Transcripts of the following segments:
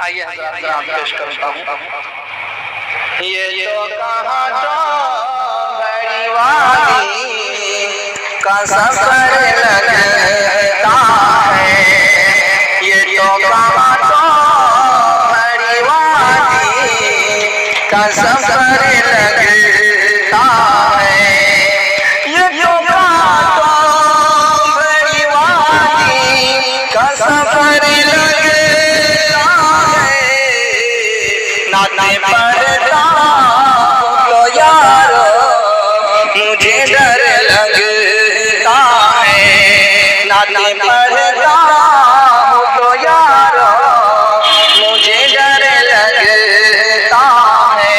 آئیے حضرات کرام پیش کرتا ہوں۔ یہ تو کہاں تو بڑی وادی کا سفر لگتا ہے، یہ تو کہاں تو بڑی وادی کا سفر لگتا ہے، یہ تو کہاں تو بڑی وادی کا سفر لگتا ہے، نعتیں پڑھتا ہوں تو یارو مجھے ڈر لگتا ہے، نعتیں پڑھتا ہوں تو یارو مجھے ڈر لگتا ہے،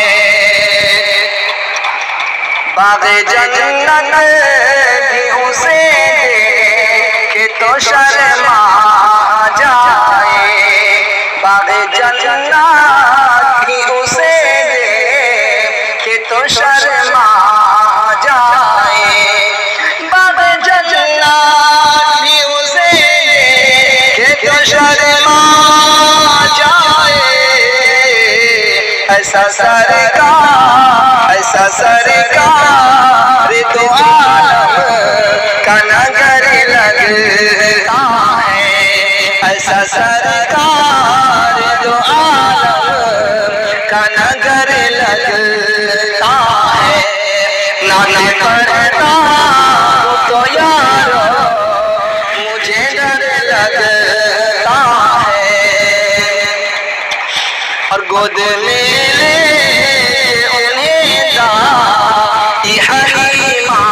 باغ جنت بھی اسے دیکھے تو شرما جائے، باغ جنت بھی اسے دیکھے تو شرما جائے، باغ جنت بھی اسے دیکھے تو شرما جائے، ایسا سرکار دو عالم کا نگر لگتا ہے، ایسا سرکار دو عالم کا نگر لگتا ہے، نعتیں پڑھتا ہوں تو یارو مجھے ڈر لگتا ہے، اور گود میں لے انہیں دائی حلیمہ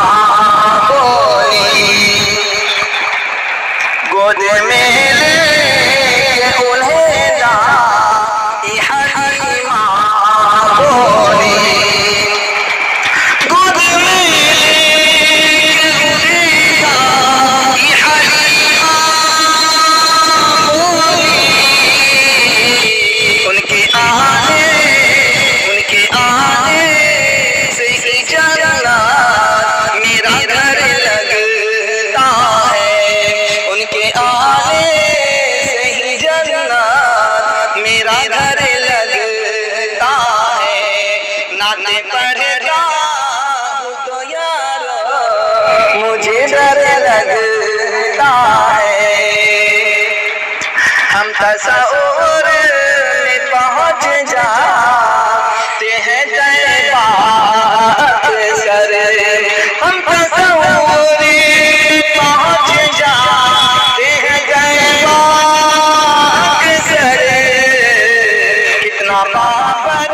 بولی، گود میں لے انہیں دائی حلیمہ بولی، گود میں لے انہیں دائی حلیمہ بولی، ان کے آنے سے ہی جنت میرا گھر لگتا ہے، ان کے آنے سے ہی جنت میرا گھر لگتا ہے، نعتیں پڑھتا ہوں تو یارو مجھے ڈر لگتا ہے، ہم تصور میں پہنچ جاتے ہیں طیبہ اکثر، ہم تصور میں پہنچ جاتے ہیں طیبہ اکثر، کتنا بابر